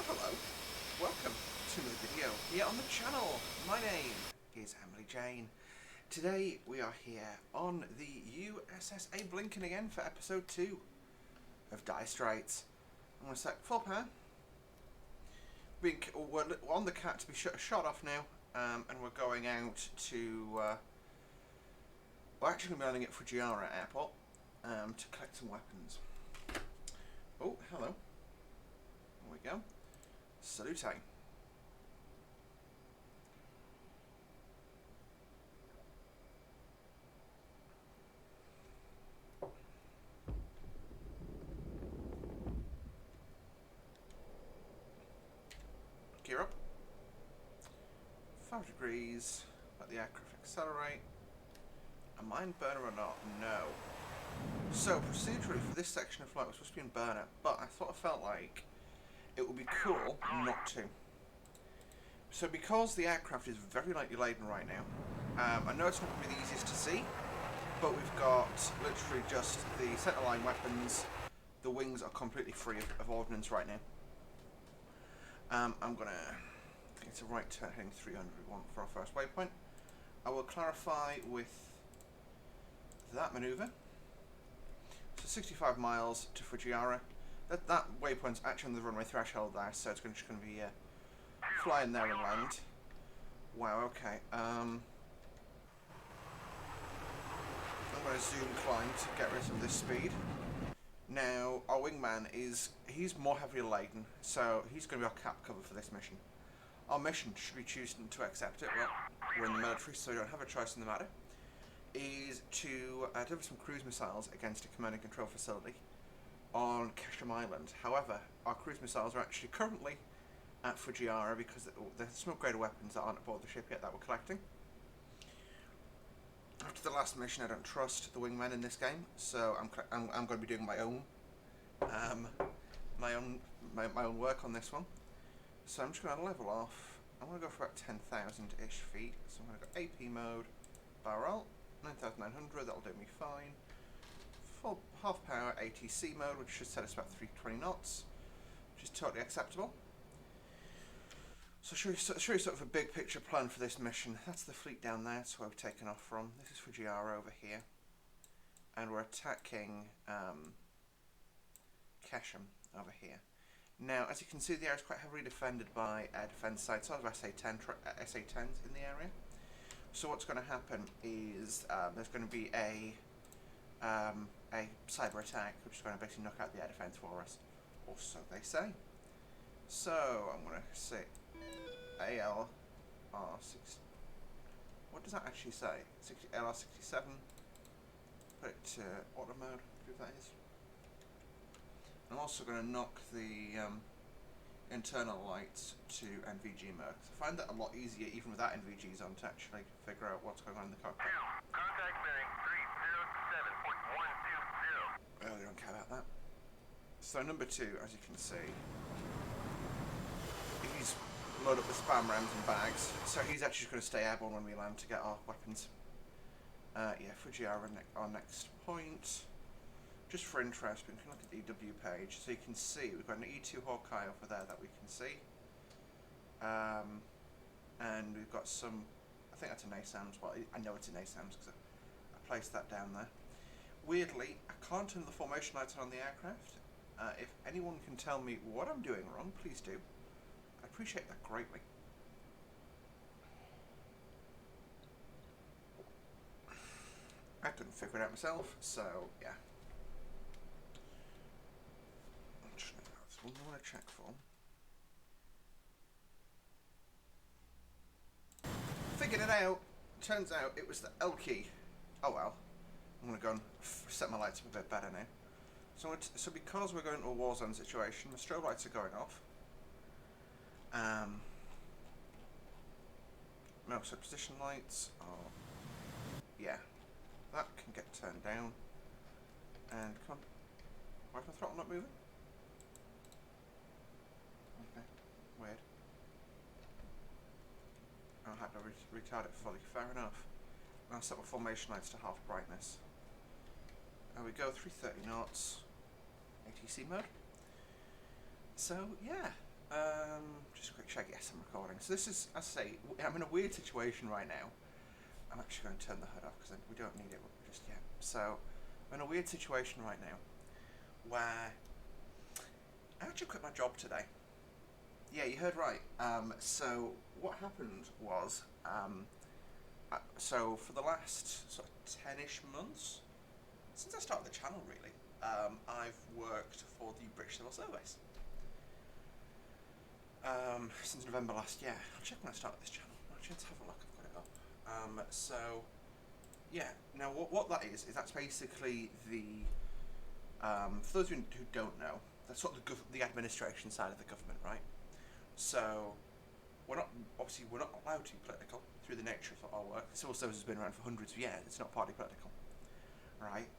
hello, welcome to another video here on the channel. My name is Emily Jane. Today we are here on the USS Abe Lincoln again for episode 2 of Dire Straits. I'm going to set full power. We're on the cat to be shot off now, and we're going out to, we're actually going to be landing at Fujiara Airport to collect some weapons. Oh, hello. There we go. Salute. Gear up. 5 degrees. Let the aircraft accelerate. A mine burner or not? No. So procedurally for this section of flight we're supposed to be in burner, but I felt like it would be cool not to. So because the aircraft is very lightly laden right now, I know it's not going to be the easiest to see, but we've got literally just the centerline weapons. The wings are completely free of ordnance right now. I'm going to, I think it's a right turn heading 300 we want for our first waypoint. I will clarify with that manoeuvre. So 65 miles to Fujiara. That waypoint's actually on the runway threshold there, so it's just going to be flying there and land. Wow, okay. I'm going to zoom climb to get rid of this speed. Now, our wingman he's more heavily laden, so he's going to be our cap cover for this mission. Our mission, should we choose to accept it, well, we're in the military, so we don't have a choice in the matter, is to deliver some cruise missiles against a command and control facility on Kesham Island. However, our cruise missiles are actually currently at Fujiara because there's some upgraded weapons that aren't aboard the ship yet that we're collecting. After the last mission, I don't trust the wingmen in this game, so I'm going to be doing my own work on this one. So I'm just going to level off. I'm going to go for about 10,000-ish feet. So I'm going to go AP mode, barrel, 9,900. That'll do me fine. Full half power ATC mode, which should set us about 320 knots, which is totally acceptable. So show you sort of a big picture plan for this mission. That's the fleet down there, that's where we've taken off from. This is Fujiara over here. And we're attacking Kesham over here. Now, as you can see, the area is quite heavily defended by air defence sites, sort of SA-10s in the area. So what's going to happen is there's going to be a cyber attack, which is going to basically knock out the air defence for us. Or so they say. So, I'm going to say ALR6. What does that actually say? ALR67. Put it to auto mode, if that is. I'm also going to knock the internal lights to NVG mode. I find that a lot easier, even without NVGs on, to actually figure out what's going on in the cockpit. Contact bearing 307.120. Oh, they don't care about that. So number 2, as you can see, he's loaded up with spam rams and bags, so he's actually just going to stay airborne when we land to get our weapons. Yeah, Fujiara, our next point. Just for interest, we can look at the EW page, so you can see we've got an E2 Hawkeye over there that we can see. And we've got some, I think that's an ASAMS, well, I know it's an ASAMS because I placed that down there. Weirdly, I can't turn the formation lights on the aircraft. If anyone can tell me what I'm doing wrong, please do. I appreciate that greatly. I couldn't figure it out myself, so yeah. There's one more I want to check for. Figured it out. Turns out it was the L key. Oh well. I'm going to go and set my lights up a bit better now. So because we're going to a war zone situation, the strobe lights are going off. No, so position lights are, yeah, that can get turned down. And come on, why is my throttle not moving? Okay, weird. I had to retard it fully, fair enough. I'll set my formation lights to half brightness. There we go, 330 knots, ATC mode. So yeah, Just a quick check. Yes, I'm recording. So this is, as I say, I'm in a weird situation right now. I'm actually going to turn the hood off because we don't need it just yet. So I'm in a weird situation right now where I actually quit my job today. Yeah, you heard right. So what happened was, so for the last sort of 10-ish months, since I started the channel really, I've worked for the British Civil Service. Since November last year. I'll check when I started this channel. Actually, let's have a look. I've got it up. So, yeah. Now, what that is that's basically the, for those who don't know, that's sort of the administration side of the government, right? So, we're not allowed to be political through the nature of our work. The civil service has been around for hundreds of years. It's not party political, right?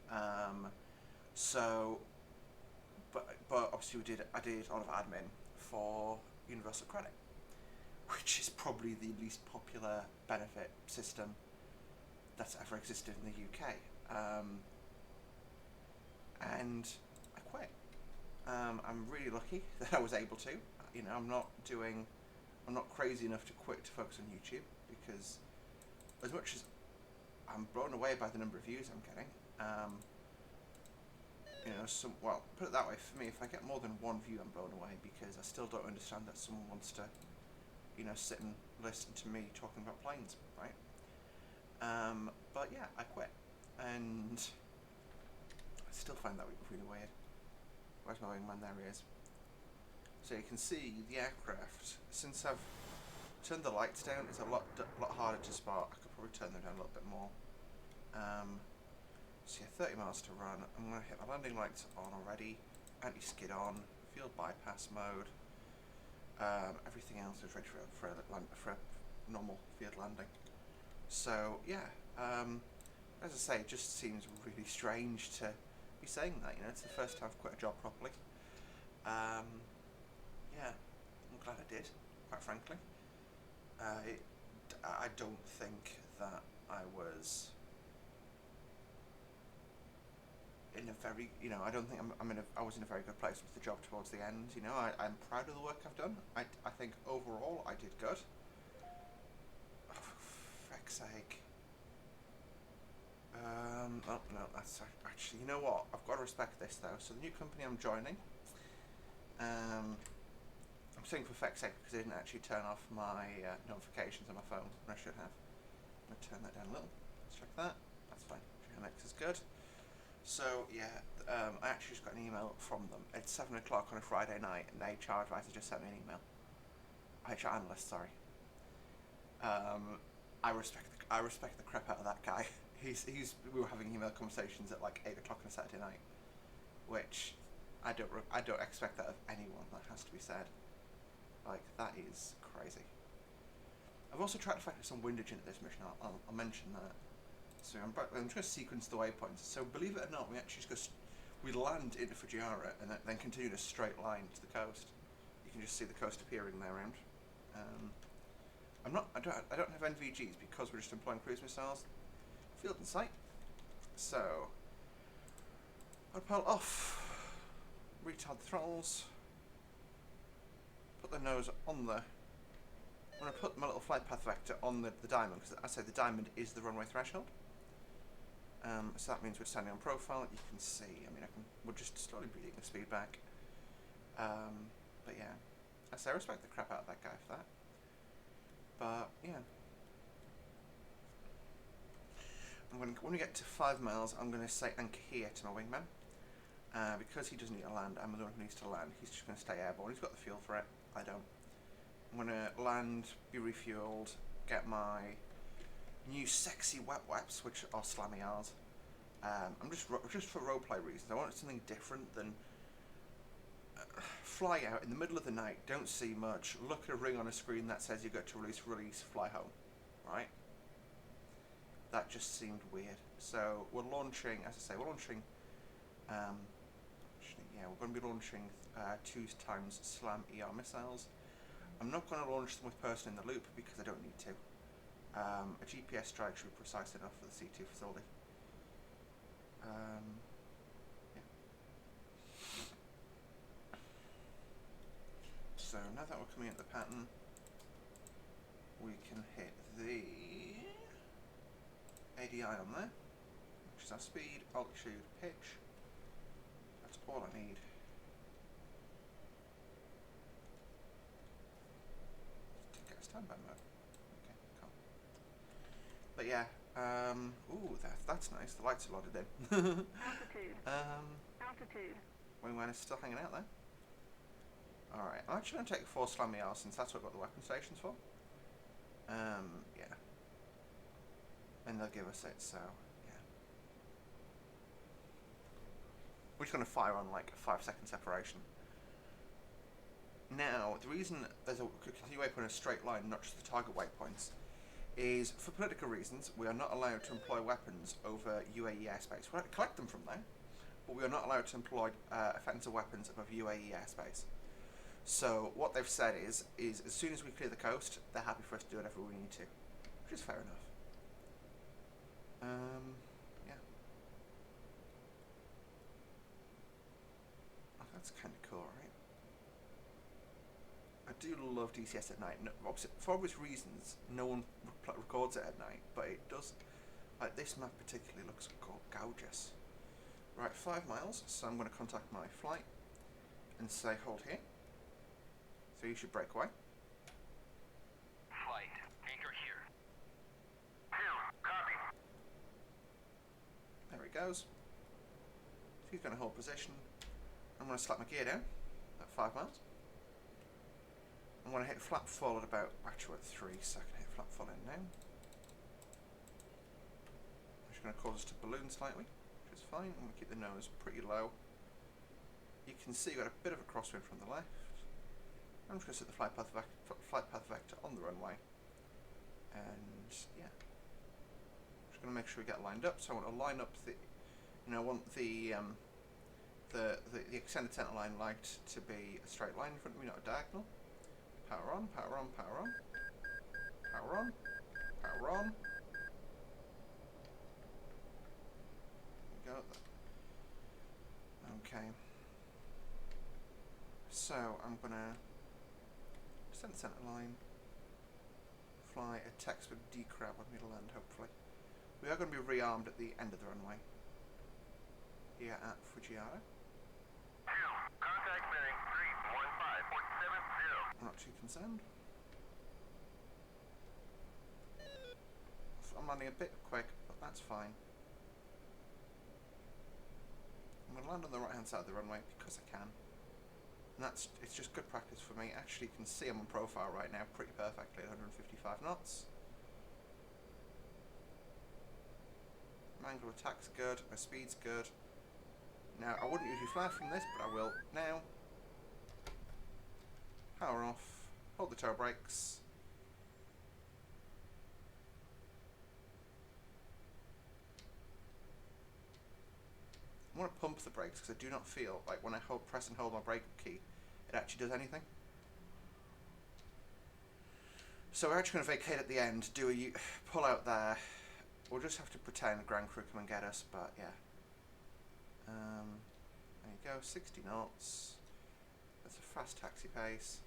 So, but obviously I did a lot of admin for Universal Credit, which is probably the least popular benefit system that's ever existed in the UK. And I quit. I'm really lucky that I was able to. You know, I'm not crazy enough to quit to focus on YouTube, because as much as I'm blown away by the number of views I'm getting, you know, well, put it that way, for me, if I get more than one view, I'm blown away, because I still don't understand that someone wants to, you know, sit and listen to me talking about planes, right? But yeah, I quit, and I still find that really weird. Where's my wingman? There he is. So you can see the aircraft, since I've turned the lights down, it's a lot harder to spot. I could probably turn them down a little bit more. So yeah, 30 miles to run. I'm going to hit my landing lights on already, anti-skid on, field bypass mode. Everything else is ready for a normal field landing. So yeah, as I say, it just seems really strange to be saying that. You know, it's the first time I've quit a job properly. Yeah, I'm glad I did, quite frankly. I don't think that I was in a very, you know, I don't think I was in a very good place with the job towards the end. You know, I'm proud of the work I've done. I think overall I did good. Oh, for feck's sake. Oh, no, that's actually, you know what? I've got to respect this though. So the new company I'm joining, I'm saying for feck's sake because I didn't actually turn off my notifications on my phone, and I should have. I'm going to turn that down a little. Let's check that. That's fine. GMX is good. So yeah, I actually just got an email from them. It's 7 o'clock on a Friday night, and the HR advisor just sent me an email. HR analyst, sorry. I respect the crap out of that guy. We were having email conversations at like 8 o'clock on a Saturday night, which I don't expect that of anyone. That has to be said. Like, that is crazy. I've also tried to factor some windage into this mission. I'll mention that. So I'm trying to sequence the waypoints. So believe it or not, we land into Fujiara and then continue a straight line to the coast. You can just see the coast appearing there around. I don't have NVGs because we're just employing cruise missiles. Field in sight. So I'll pull off, retard the throttles, put the nose on the. I'm going to put my little flight path vector on the diamond, because I say the diamond is the runway threshold. So that means we're standing on profile. You can see, we're just slowly breathing the speed back. But yeah, I respect the crap out of that guy for that. But yeah, when we get to 5 miles, I'm going to say anchor here to my wingman. Because he doesn't need to land, I'm the one who needs to land. He's just going to stay airborne. He's got the fuel for it. I don't. I'm going to land, be refueled, get my new sexy wet weps, which are slammy R's. I'm just for roleplay reasons. I want something different than fly out in the middle of the night, don't see much, look at a ring on a screen that says you got to release, fly home, right? That just seemed weird. So we're launching, as I say, we're launching. We're going to be launching 2 times SLAM ER missiles. I'm not going to launch them with person in the loop because I don't need to. A GPS strike should be precise enough for the C2 facility. Yeah. So now that we're coming into the pattern, we can hit the ADI on there, which is our speed, altitude, pitch. That's all I need. To get a standby mode. Okay, cool. But yeah, ooh, that's nice. The lights are loaded in. Altitude. Altitude. Wingman is still hanging out there. Alright, I'm actually going to take the 4 Slammy R since that's what I've got the weapon stations for. Yeah. And they'll give us it, so, yeah. We're just going to fire on like a 5-second separation. Now, the reason there's a continue waypoint in a straight line, not just the target waypoints, is for political reasons, we are not allowed to employ weapons over UAE airspace. We're allowed to collect them from there, but we are not allowed to employ offensive weapons above UAE airspace. So what they've said is as soon as we clear the coast, they're happy for us to do whatever we need to, which is fair enough. Yeah. Oh, that's kind of cool, right? I do love DCS at night. No, for obvious reasons, no one records it at night, but it does. Like this map particularly looks gorgeous. Right, 5 miles. So I'm going to contact my flight and say hold here. So you should break away. Flight, anchor here. 2, copy. There he goes. So he's going to hold position. I'm going to slap my gear down at 5 miles. I'm going to hit flap full at about, actually at 3, so I can hit flap full in now. Which is going to cause us to balloon slightly, which is fine. I'm going to keep the nose pretty low. You can see we've got a bit of a crosswind from the left. I'm just going to set the flight path vector on the runway, and yeah, I'm just going to make sure we get lined up. So I want to line up the, I want the extended center line light to be a straight line in front of me, not a diagonal. Power on, power on, power on, power on, power on. There we go. Okay. So I'm gonna extend the center line, fly a textbook decrab when we land, hopefully. We are going to be rearmed at the end of the runway, here at Fujiara. 2, contact bearing 315.70. I'm not too concerned. I'm landing a bit quick, but that's fine. I'm going to land on the right hand side of the runway because I can. And it's just good practice for me. Actually, you can see I'm on profile right now pretty perfectly at 155 knots. My angle of attack's good, my speed's good. Now, I wouldn't usually fly from this, but I will now. Power off, hold the toe brakes. I want to pump the brakes because I do not feel like when I press and hold my brake key, it actually does anything. So we're actually going to vacate at the end, do a pull out there. We'll just have to pretend Grand Crew come and get us, but yeah. There you go, 60 knots. That's a fast taxi pace.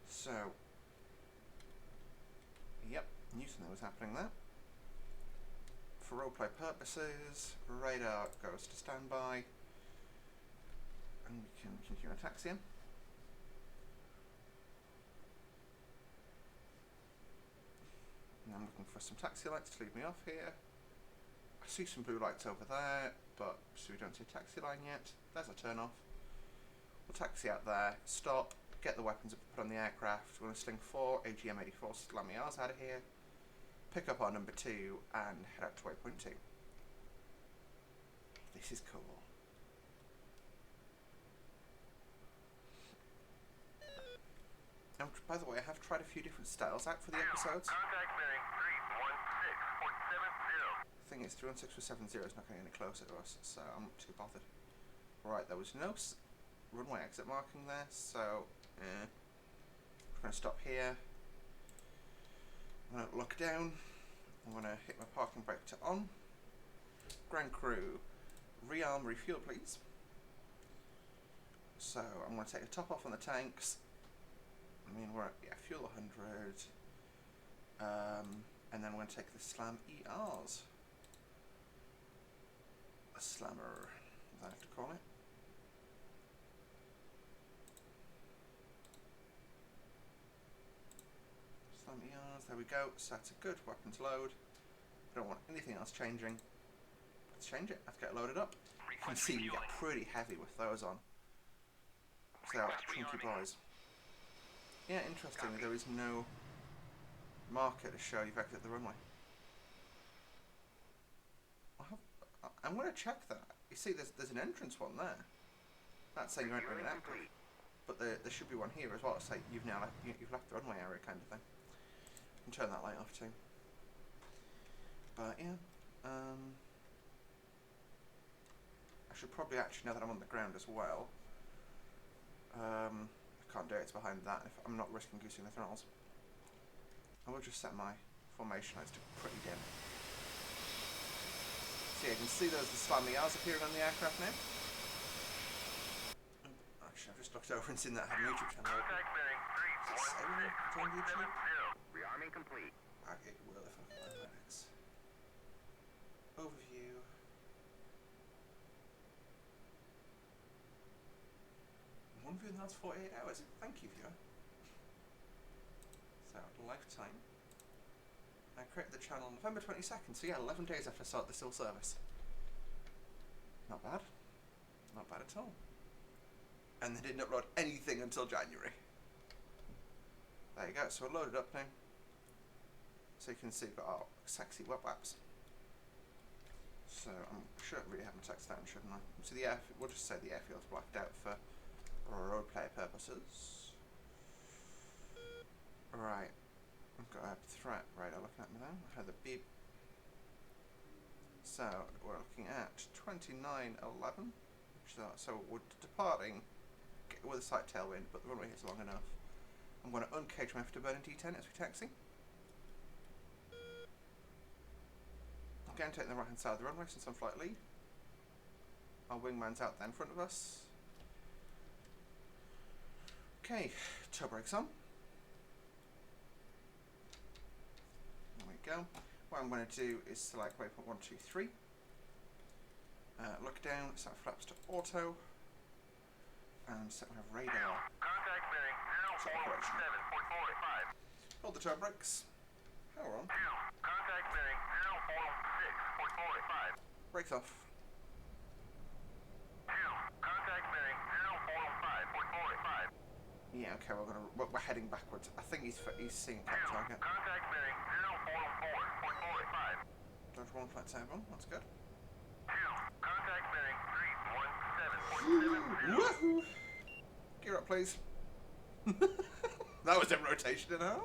So, yep, knew something was happening there. For roleplay purposes, radar goes to standby, and we can continue our taxiing. And I'm looking for some taxi lights to lead me off here. I see some blue lights over there, but so we don't see a taxi line yet. There's a turn off. We'll taxi out there, stop, get the weapons put on the aircraft. We're going to sling 4 AGM-84 Slammy R's out of here. Pick up our number 2 and head out to waypoint 2. This is cool. Now, by the way, I have tried a few different styles out for the episodes. Contact bearing 316.70. The thing is, 316.70 is not getting any closer to us, so I'm not too bothered. Right, there was no runway exit marking there, so we're going to stop here. I'm going to look down. I'm going to hit my parking brake to on. Grand Crew, rearm, refuel please. So I'm going to take the top off on the tanks. I mean, we're at, yeah, fuel 100. And then we're going to take the Slam ERs. A Slammer, as I have to call it. Slam ERs, there we go. So that's a good weapon to load. I don't want anything else changing. Let's change it. Let's get it loaded up. You can see we get pretty heavy with those on. So they are chunky boys. Yeah, interestingly, there is no marker to show you've exited the runway. I'm going to check that. You see, there's an entrance one there. That's saying you're entering an active. But there should be one here as well to say you've now left, you've left the runway area kind of thing. You can turn that light off too. But yeah, I should probably actually, now that I'm on the ground as well, I can't do it, it's behind that, if I'm not risking goosing the throttles. I will just set my formation lights to pretty dim. So yeah, you can see there's the Slam ERs appearing on the aircraft now. Actually, I've just looked over and seen that I had a YouTube channel open. Is it saving it on YouTube? Rearming complete. It will if I can find my next. Overview. One view in the last 48 hours. Thank you, viewer. So, lifetime. I created the channel on November 22nd, so yeah, 11 days after I started the still service. Not bad. Not bad at all. And they didn't upload anything until January. There you go, so we're loaded up now. So you can see we've got our sexy web apps. So I'm sure I really haven't text down, shouldn't I? So the we'll just say the airfield's blacked out for roleplay purposes. Right. I've got a threat radar looking at me now. I heard the beep. So we're looking at 2911. So we're departing with a slight tailwind, but the runway is long enough. I'm going to uncage my afterburner D10 as we taxi. I'm going to take the right hand side of the runway since I'm flight lead. Our wingman's out there in front of us. Okay, toe brakes on. There we go. What I'm going to do is select waypoint 1, 2, 3. Look down, set flaps to auto, and set my radar. Contact bearing Separation. 047.45. Hold the toe brakes. Power on. Contact bearing 046.45. Brakes off. Contact bearing 045.45. Yeah, okay, we're heading backwards. I think he's seeing that target. Contact bearing 044.45. Dodge 1 flat table, that's good. Contact bearing 317.70. Woohoo! Gear up, please. That was in rotation and a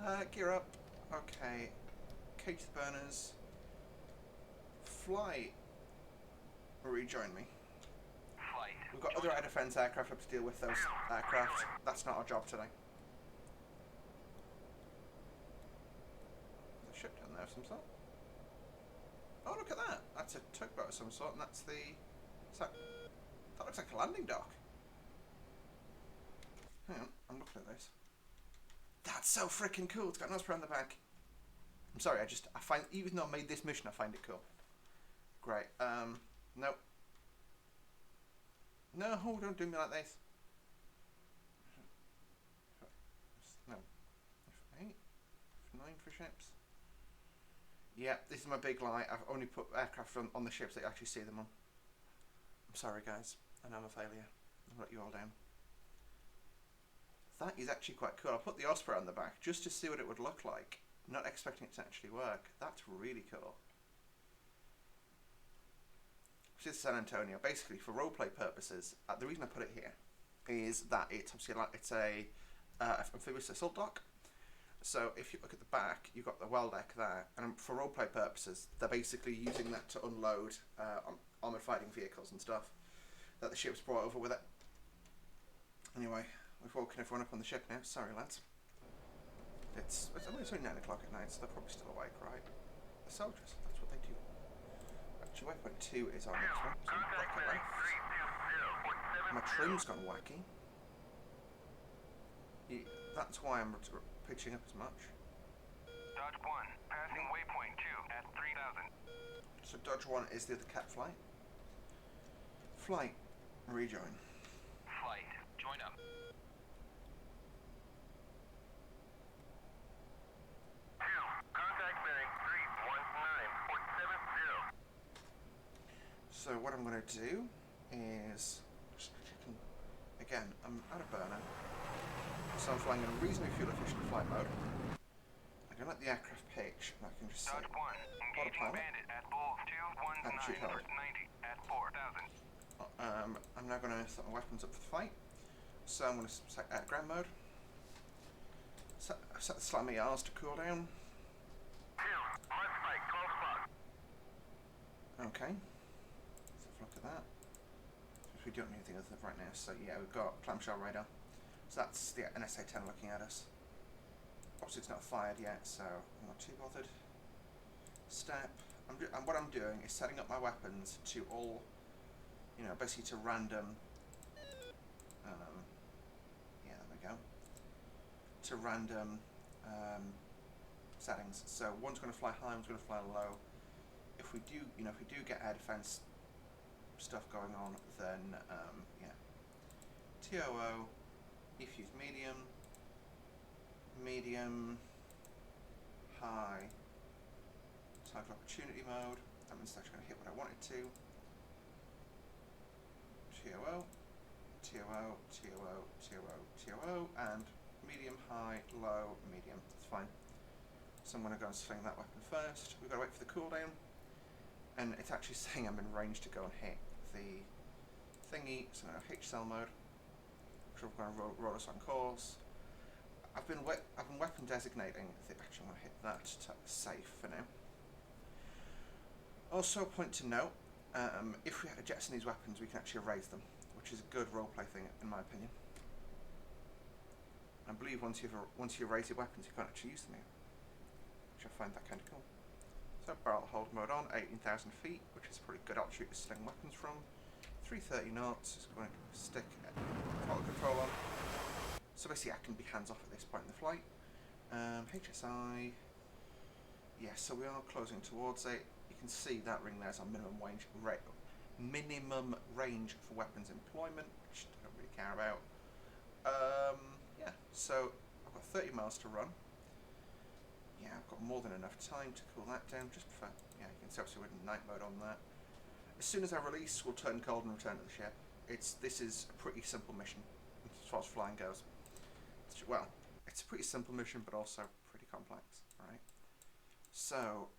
half. Gear up. Okay. Cage the burners. Fly. Rejoin me. We've got other air defense aircraft up to deal with those aircraft. That's not our job today. There's a ship down there of some sort. Oh, look at that. That's a tugboat of some sort, and that's the... that looks like a landing dock. Hang on, I'm looking at this. That's so freaking cool. It's got nose around the back. I'm sorry, I find, even though I made this mission, I find it cool. Great. Nope. No, don't do me like this. No. F8? F9 for ships? Yeah, this is my big lie. I've only put aircraft on the ships that you actually see them on. I'm sorry, guys. I know I'm a failure. I've let you all down. That is actually quite cool. I'll put the Osprey on the back just to see what it would look like. Not expecting it to actually work. That's really cool. This is San Antonio. Basically, for roleplay purposes, the reason I put it here is that it's obviously like it's a amphibious assault dock. So if you look at the back, you've got the well deck there, and for roleplay purposes, they're basically using that to unload armoured fighting vehicles and stuff that the ship's brought over with it. Anyway, we've woken everyone up on the ship now. Sorry, lads. It's only 9 o'clock at night, so they're probably still awake, right? The soldiers, that's what they do. Actually, waypoint 2 is our next one, so we'll break it left. My trim's gone wacky. That's why I'm pitching up as much. Dodge 1, passing waypoint 2 at 3,000. So Dodge 1 is the other cat flight. Flight, rejoin. Flight, join up. Contact bearing 319.70. So what I'm going to do is, just checking, again, I'm out of burner. So I'm flying in a reasonably fuel efficient flight mode. I can let the aircraft pitch, and I can just say, Dodge 1, engaging autopilot. bandit at bull 219 Attitude held. 90 at 4,000. I'm now going to set my weapons up for the fight. So I'm going to set ground mode. Set the slammy R's to cool down. Mud spike, 12 o'clock. Okay. Let's have a look at that. We don't need anything other than right now. So yeah, we've got clamshell radar. So that's the NSA-10 looking at us. Obviously it's not fired yet, so I'm not too bothered. Step. And what I'm doing is setting up my weapons to all, you know, basically to random. Yeah, there we go. To random settings. So one's going to fly high, one's going to fly low. If we do, you know, if we do get air defense stuff going on, then yeah. TOO. If use medium, high, target opportunity mode. That means it's actually going to hit what I want it to. TOO, and medium, high, low, medium. That's fine. So I'm going to go and sling that weapon first. We've got to wait for the cooldown, and it's actually saying I'm in range to go and hit the thingy. So I'm going to H cell mode. We're going to roll us on course. I've been weapon designating. I think actually I'm going to hit that to safe for now. Also, a point to note: if we had to jettison these weapons, we can actually erase them, which is a good roleplay thing, in my opinion. I believe once you erase your weapons, you can't actually use them here, which I find that kind of cool. So barrel hold mode on, 18,000 feet, which is a pretty good altitude to sling weapons from. 330 knots, is going to stick throttle control on. So basically I can be hands off at this point in the flight. HSI, yeah, so we are closing towards it. You can see that ring there's our minimum range for weapons employment, which I don't really care about. Yeah, so I've got 30 miles to run. Yeah, I've got more than enough time to cool that down, just for, yeah, you can see obviously we're in night mode on that. As soon as I release, we'll turn cold and return to the ship. This is a pretty simple mission as far as flying goes. Well, it's a pretty simple mission, but also pretty complex. Right. So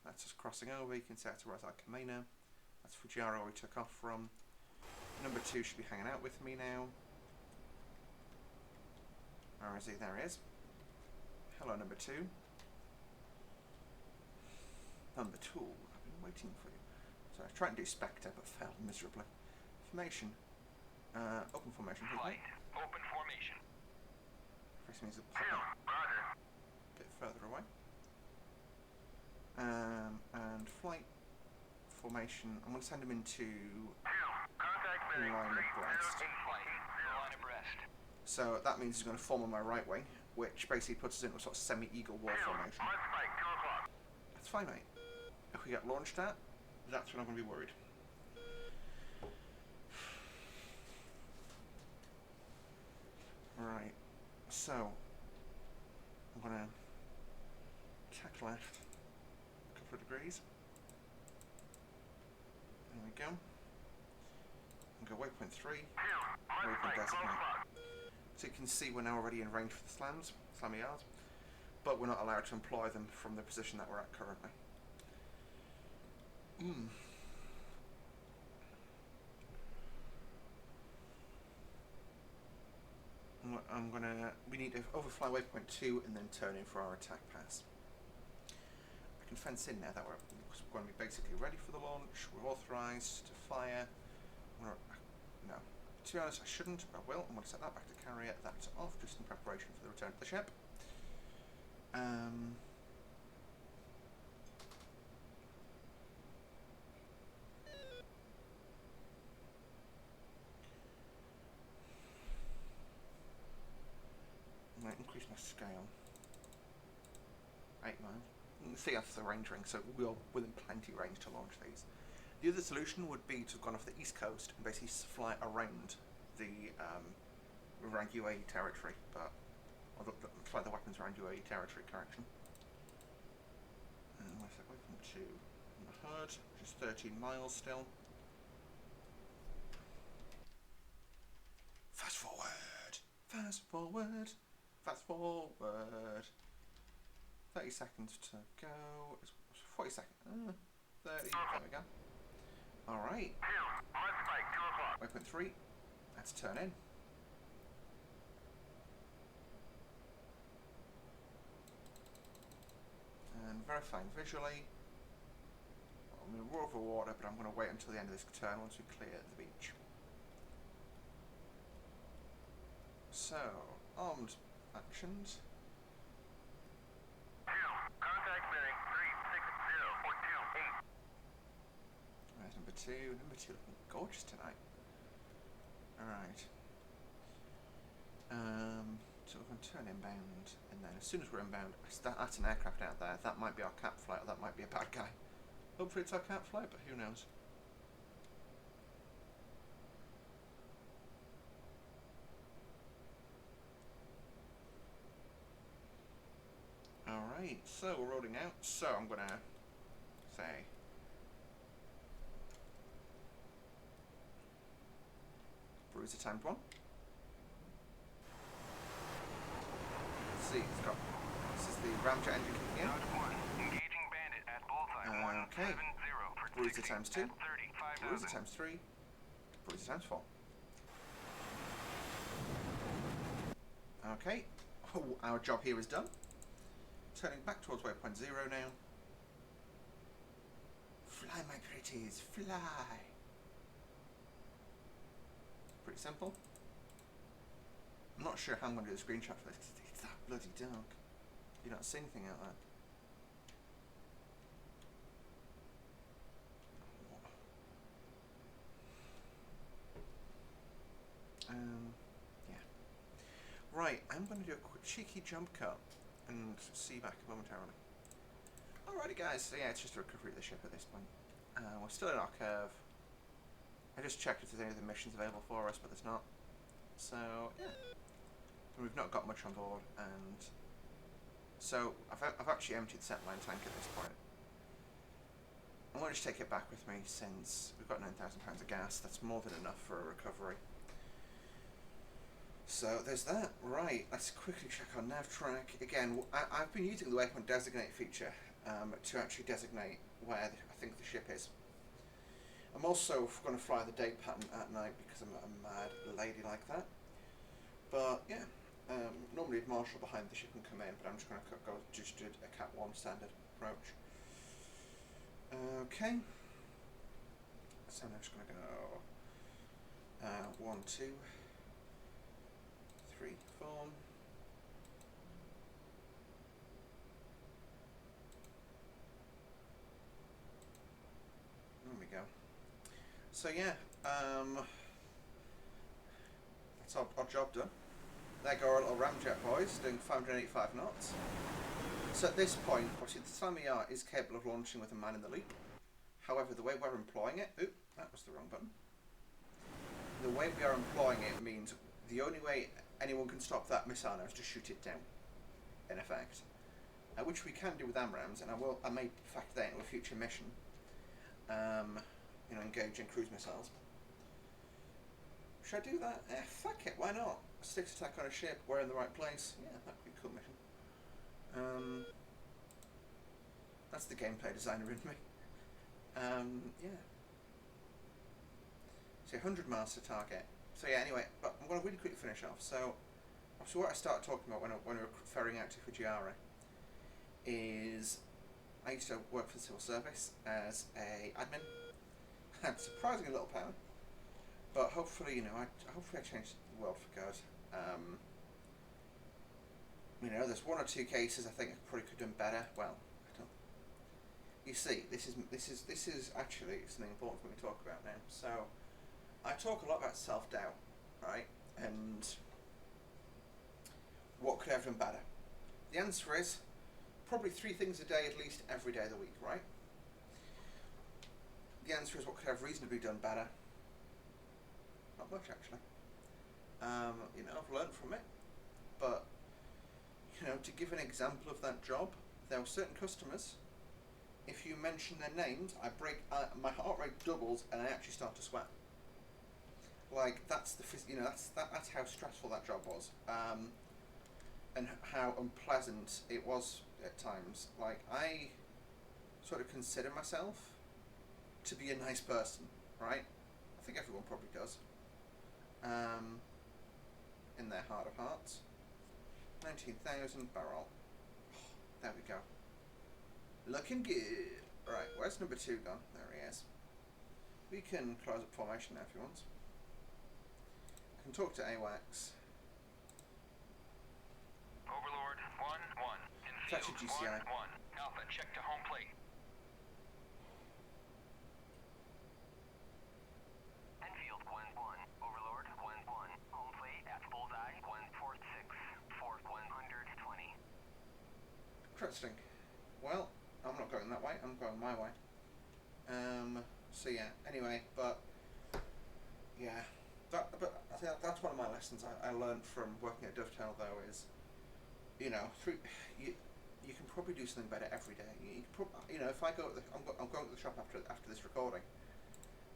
that's just crossing over. You can see that's where Camino. That's Fujiara, where we took off from. Number 2 should be hanging out with me now. Where is he? There he is. Hello, number 2. Number 2, I've been waiting for you. So I was trying to do Spectre, but failed miserably. Formation. Open formation. Flight. Open formation. First means a bit further away. And flight formation. I'm going to send him into line abreast. Line abreast. So that means he's going to form on my right wing, which basically puts us into a sort of semi-eagle wall formation. That's fine, mate. If we get launched at, that's when I'm going to be worried. Right, so I'm going to tack left a couple of degrees. There we go. And go waypoint 3, waypoint designate. So you can see we're now already in range for the slammy yards, but we're not allowed to employ them from the position that we're at currently. We need to overfly waypoint 2 and then turn in for our attack pass. I can fence in now that we're going to be basically ready for the launch. We're authorised to fire. No, to be honest, I shouldn't, but I will. I'm going to set that back to carrier. That's off, just in preparation for the return to the ship. scale. 8 miles. You can see that's the range ring, so we are within plenty range to launch these. The other solution would be to have gone off the east coast and basically fly around the around UAE territory, but or fly the weapons around UAE territory. Correction. And where's that? Welcome to the HUD, which is 13 miles still. Fast forward. Fast forward. Fast forward. 30 seconds to go. 40 seconds. 30. There we go. Alright. On spike, 2 o'clock. Waypoint 3. Let's turn in. And verifying visually. I'm going to roar over water, but I'm going to wait until the end of this turn once we clear the beach. So, armed actions. Contact bearing 360.28. Right, number 2. Number 2 looking gorgeous tonight. Alright. So we're going to turn inbound, and then as soon as we're inbound, that's an aircraft out there. That might be our cap flight, or that might be a bad guy. Hopefully it's our cap flight, but who knows. Alright, so we're rolling out. So I'm going to say Bruiser timed 1. Let's see, it's got, this is the ramjet engine kicking in. Engaging bandit at bullseye. Okay. 170 for Bruiser times 2. 35,000. Bruiser times 3. Bruiser times 4. Okay. Oh, our job here is done. Turning back towards waypoint 0 now. Fly, my pretties, fly. Pretty simple. I'm not sure how I'm going to do the screenshot for this because it's that bloody dark. You don't see anything out there. Yeah. Right, I'm going to do a quick cheeky jump cut and see you back momentarily. Alrighty guys, so yeah, it's just a recovery of the ship at this point. We're still in our curve. I just checked if there's any other missions available for us, but there's not. So, yeah. We've not got much on board, and so I've actually emptied the set line tank at this point. I'm going to just take it back with me since we've got 9,000 pounds of gas. That's more than enough for a recovery. So there's that. Right, let's quickly check our nav track. Again, I've been using the waypoint designate feature to actually designate where I think the ship is. I'm also going to fly the day pattern at night because I'm a mad lady like that. But yeah, normally I'd marshal behind the ship and come in, but I'm just going to go just do a Cat 1 standard approach. Okay. So I'm just going to go 1, 2, 3, 4. There we go. So yeah, that's our job done. There go our little ramjet boys, doing 585 knots. So at this point, obviously the Salami-R is capable of launching with a man in the lead. However, the way we're employing it, oop, that was the wrong button. The way we are employing it means the only way anyone can stop that missile now is to shoot it down, in effect. Which we can do with AMRAAMs, and I may factor that into a future mission. You know, engaging cruise missiles. Should I do that? Fuck it, why not? Six attack on a ship, we're in the right place. Yeah, that'd be a cool mission. That's the gameplay designer in me. Yeah. So 100 miles to target. So yeah, anyway, but I'm going to really quickly finish off. So what I started talking about when we were ferrying out to Fujiara is I used to work for the civil service as a admin. Had surprisingly little power, but hopefully, you know, hopefully I changed the world for good. You know, there's one or two cases I think I probably could have done better. Well, I don't. You see, this is actually something important for me to talk about now. So, I talk a lot about self-doubt, right? And what could I have done better? The answer is probably 3 things a day at least every day of the week, right? The answer is what could I have reasonably done better? Not much, actually. You know, I've learned from it, but you know, to give an example of that job, there were certain customers. If you mention their names, my heart rate doubles, and I actually start to sweat. Like that's that's how stressful that job was, and how unpleasant it was at times. Like I sort of consider myself to be a nice person, right? I think everyone probably does. In their heart of hearts. 19,000 barrel. There we go. Looking good. Right, where's number 2 gone? There he is. We can close up formation now if you want. I can talk to AWACS. Overlord 1-1. It's actually GCI. 1-1. Alpha, check to home plate. Enfield 1-1. Overlord 1-1. Home plate at bullseye 146. 120. Interesting. Well, I'm not going that way. I'm going my way. So yeah. Anyway, but yeah, but I think that's one of my lessons I learned from working at Dovetail though is, you know, you can probably do something better every day. You know, if I go, I'm going to the shop after this recording.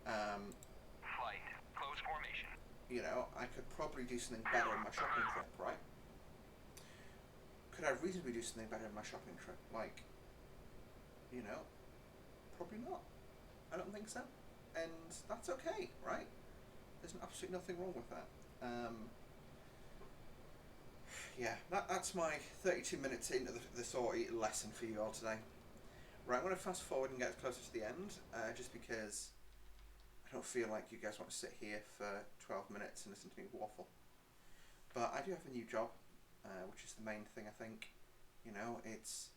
Flight. Close formation. You know, I could probably do something better in my shopping trip, right? Could I reasonably do something better in my shopping trip? Like, you know, probably not. I don't think so. And that's okay, right? There's absolutely nothing wrong with that. Yeah, that's my 32 minutes into the sortie lesson for you all today. Right, I'm going to fast forward and get closer to the end, just because I don't feel like you guys want to sit here for 12 minutes and listen to me waffle. But I do have a new job, which is the main thing, I think. You know, it's,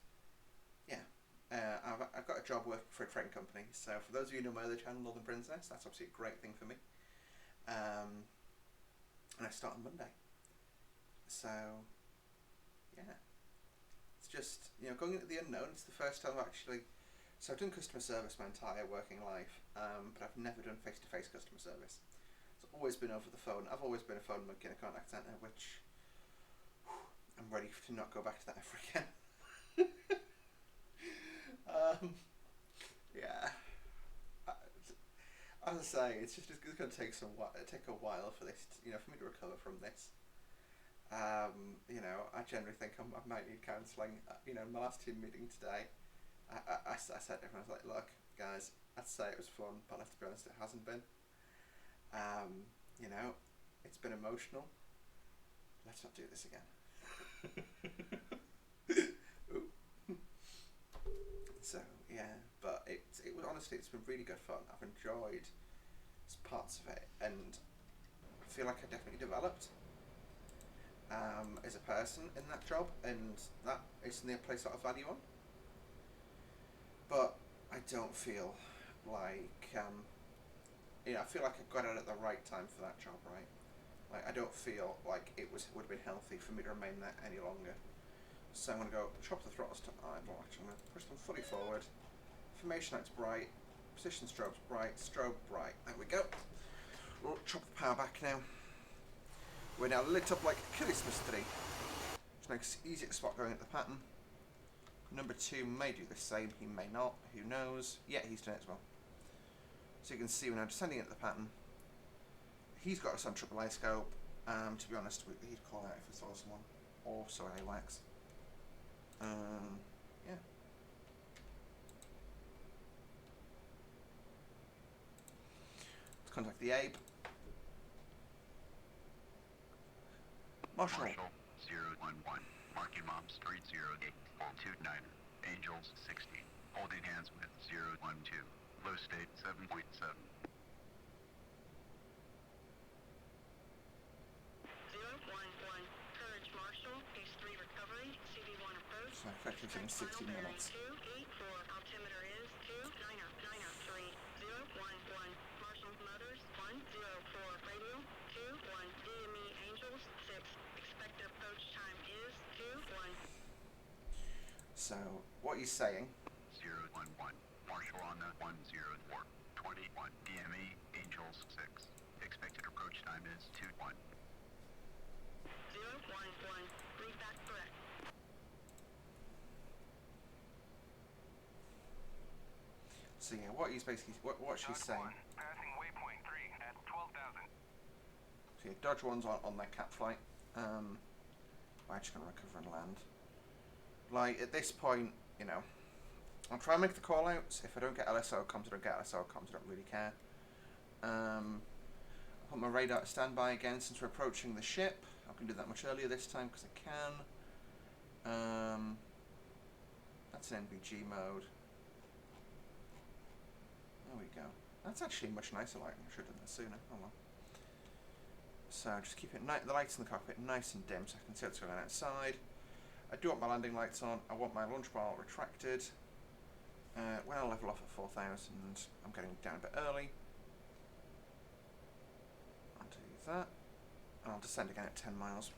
yeah. I've got a job working for a train company, so for those of you who know my other channel, Northern Princess, that's obviously a great thing for me. And I start on Monday. So, yeah. It's just, you know, going into the unknown. It's the first time actually. So I've done customer service my entire working life, but I've never done face-to-face customer service. It's always been over the phone. I've always been a phone monkey in a contact centre, which I'm ready to not go back to that ever again. Yeah. As I say, it's going to take a while for this, you know, for me to recover from this. You know, I generally think I might need counselling. You know, in my last team meeting today, I said to everyone, I was like, look, guys, I'd say it was fun, but let's be honest, it hasn't been. You know, it's been emotional. Let's not do this again. So yeah, but it was honestly, it's been really good fun. I've enjoyed parts of it, and I feel like I definitely developed as a person in that job, and that is the place that I value on. But I don't feel like you know, I feel like I got out at the right time for that job, right? Like I don't feel like it would have been healthy for me to remain there any longer. So I'm going to go chop the throttles to idle. Actually, I'm going to push them fully forward. Formation light's bright. Position strobe's bright. Strobe bright. There we go. We'll chop the power back now. We're now lit up like a Christmas tree. Which makes it easy to spot going at the pattern. Number 2 may do the same. He may not. Who knows? Yeah, he's done it as well. So you can see we're now descending into the pattern. He's got us on triple A scope. To be honest, he'd call out if we saw someone. Or so AWACS. Yeah. Let's contact the Abe. Marshall. 011. Marking mom street 08. 29. Angels 60. Holding hands with 012. Low state 7.7. 011. Courage Marshall. Phase 3 recovery. CD1 approach. So effectively in 60 minutes. 284. Altimeter is 29093. 011. Marshall Motors 104. Radio 21. DME Angels 6. Expected approach time is So, what he's saying, 011. Marshal on the 104. 21. DME, Angels 6. Expected approach time is 21. 011. Read back correct. so yeah, what he's basically, what she's saying. Passing waypoint 3 at 12,000. So yeah, Dodge 1's on their cap flight. I'm just going to recover and land. Like, at this point, you know, I'll try and make the call outs. If I don't get LSO comms, I don't get LSO comms, I don't really care. I'll put my radar at standby again since we're approaching the ship. I can do that much earlier this time because I can. That's an NVG mode. There we go. That's actually much nicer lighting. I should have done that sooner. Oh well. So just keep it the lights in the cockpit nice and dim so I can see what's going on outside. I do want my landing lights on. I want my launch bar retracted. When I level off at 4,000, I'm getting down a bit early. I'll do that. And I'll descend again at 10 miles.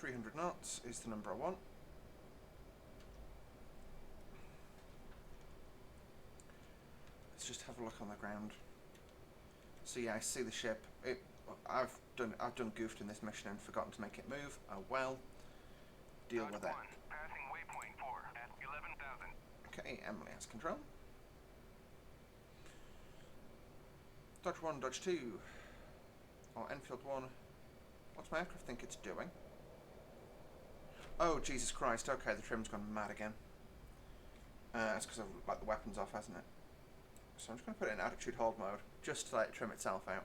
.300 knots is the number I want. Let's just have a look on the ground. So yeah, I see the ship. I've done goofed in this mission and forgotten to make it move. Oh well. Deal with it. Passing waypoint 4 at 11,000. Okay, Emily has control. Dodge 1, Dodge 2. Or Enfield 1. What's my aircraft think it's doing? Oh, Jesus Christ. Okay, the trim's gone mad again. That's because I've let the weapons off, hasn't it? So I'm just going to put it in attitude hold mode, just to let it trim itself out.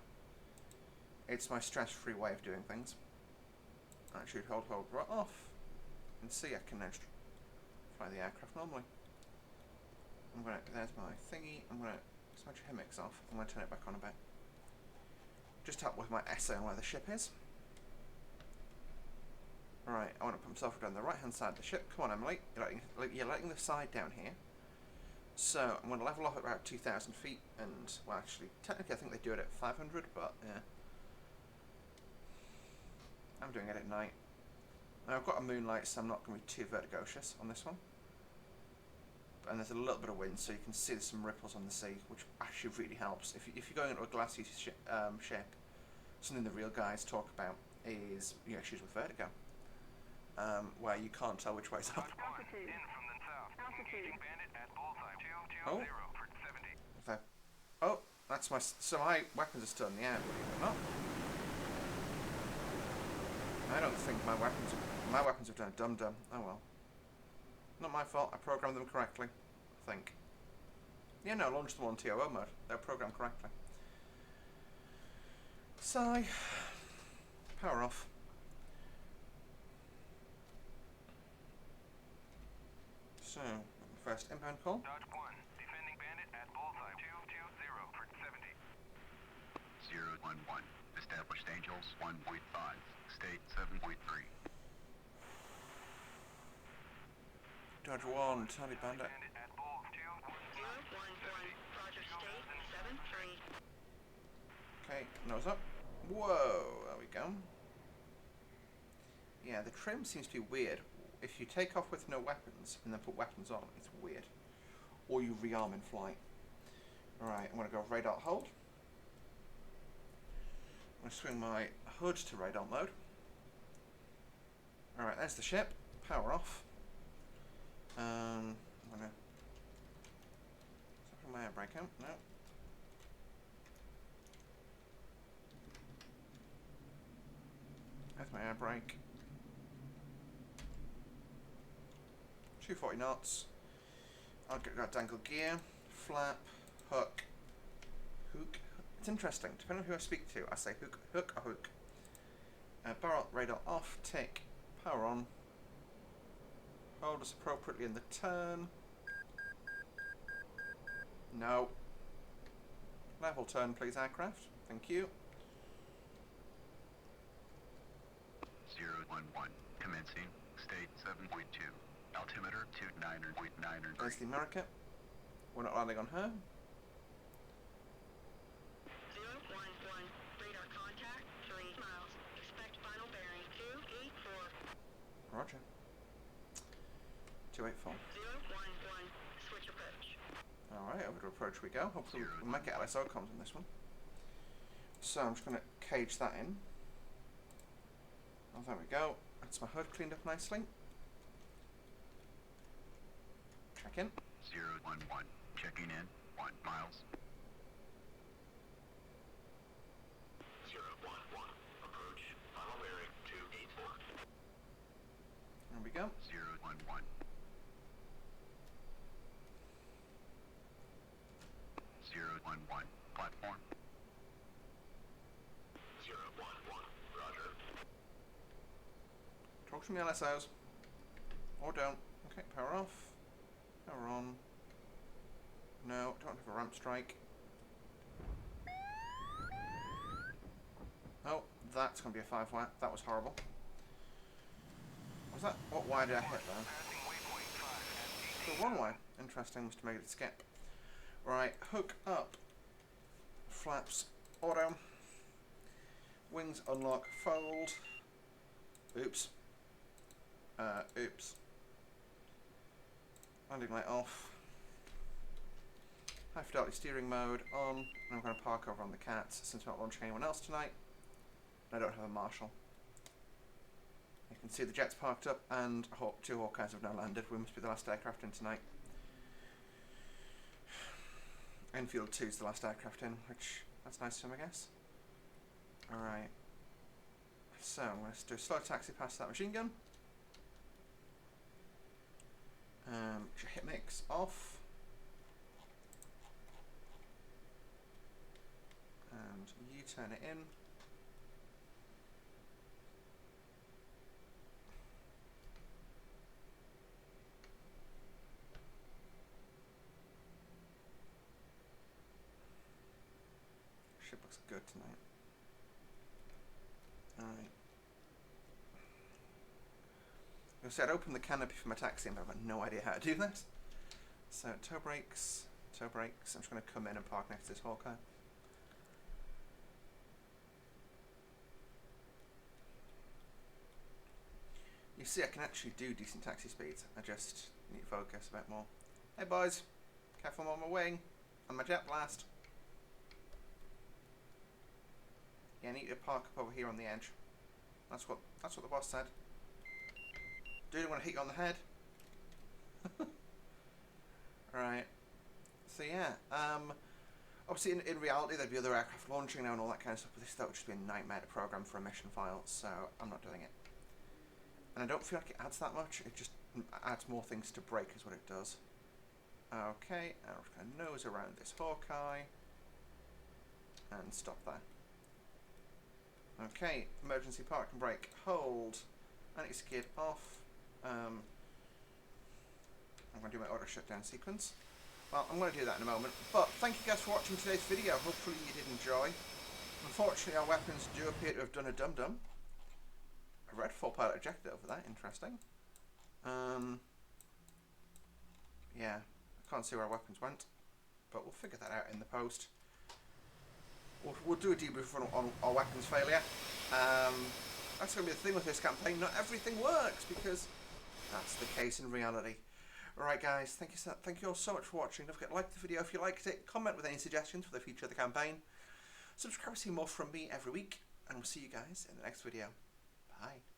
It's my stress-free way of doing things. Attitude hold right off. And see, I can now fly the aircraft normally. There's my thingy. I'm going to smudge HIMIX off. I'm going to turn it back on a bit. Just to help with my essay on where the ship is. Alright, I want to put myself down the right-hand side of the ship. Come on, Emily. You're letting the side down here. So, I'm going to level off at about 2,000 feet, and, well, actually, technically I think they do it at 500, but, yeah. I'm doing it at night. Now, I've got a moonlight, so I'm not going to be too vertigocious on this one. And there's a little bit of wind, so you can see there's some ripples on the sea, which actually really helps. If you're going into a glassy ship, something the real guys talk about is issues with vertigo, where you can't tell which way's up. Altitude. In from the south. Altitude. Engaging bandit at bullseye. 220 for 70. Oh, that's my. So my weapons are still in the air, believe it or not. I don't think my weapons have done a dum-dum. Oh well. Not my fault. I programmed them correctly. I think. Yeah, no, launch them on TOO mode. They're programmed correctly. Sigh. Power off. So, first inbound call. Dodge 1. Defending bandit at bullseye. 220 for 70. 011. Established Angels 1.5. State 7.3. Dodge 1, Tally Bandit. Bandit at bull. 011. Roger, state 7-3. Okay, nose up. Whoa, there we go. Yeah, the trim seems to be weird. If you take off with no weapons and then put weapons on, it's weird. Or you rearm in flight. Alright, I'm going to go radar hold. I'm going to swing my hood to radar mode. Alright, there's the ship. Power off. I'm going to... Is that from my air brake out? No. There's my air brake. 240 knots. I'll get dangle gear, flap, hook. It's interesting. Depending on who I speak to, I say hook or hook. Barrel radar off, tick, power on. Hold us appropriately in the turn. No. Level turn, please, aircraft. Thank you. 011. Commencing. State 7.2. Altimeter 29.9. There's the America. We're not landing on her. 011. Radar contact. 3 miles. Expect final bearing 284. Roger. 284. 011. Switch approach. Alright, over to approach we go. Hopefully we might get LSO comms on this one. So I'm just going to cage that in. Oh, there we go. That's my HUD cleaned up nicely. Check in. 011. Checking in. 1 miles. 011. Approach. Final bearing 284. There we go. 011. 011. Platform. 011. Roger. Talk to me LSOs. Or don't. Okay, power off. Power on. No, don't have a ramp strike. Oh, that's going to be a 5-wire. That was horrible. Was that? What wire did I hit there? The 1-wire. Interesting, must have made it skip. Right, hook up. Flaps auto. Wings unlock, fold. Oops. Oops. Landing light off. High fidelity steering mode on. And I'm going to park over on the cats since we're not launching anyone else tonight. And I don't have a marshal. You can see the jets parked up and 2 Hawkeyes have now landed. We must be the last aircraft in tonight. Enfield 2 is the last aircraft in, which that's nice of him, I guess. Alright. So let's do a slow taxi past that machine gun. Get your hit mix off. And you turn it in. Ship looks good tonight. Alright. I said open the canopy for my taxi, but I've got no idea how to do this. So toe brakes. I'm just going to come in and park next to this Hawkeye. You see, I can actually do decent taxi speeds. I just need to focus a bit more. Hey boys, careful on my wing and my jet blast. Yeah, I need to park up over here on the edge. That's what the boss said. Dude, I want to hit you on the head. Right. So yeah, obviously in reality there'd be other aircraft launching now and all that kind of stuff, but that would just be a nightmare to program for a mission file, so I'm not doing it. And I don't feel like it adds that much, it just adds more things to break is what it does. Okay, and I'm just going to nose around this Hawkeye and stop there. Okay, emergency park and brake, hold, anti-skid off. I'm going to do my auto shutdown sequence. Well, I'm going to do that in a moment, but thank you guys for watching today's video. Hopefully you did enjoy. Unfortunately, our weapons do appear to have done a dum-dum. A red 4-pilot ejected over that, interesting. Yeah, I can't see where our weapons went, but we'll figure that out in the post. We'll do a debrief on our weapons failure. That's going to be the thing with this campaign. Not everything works, because that's the case in reality. Alright guys, thank you all so much for watching. Don't forget to like the video if you liked it, comment with any suggestions for the future of the campaign, subscribe to see more from me every week, and we'll see you guys in the next video. Bye.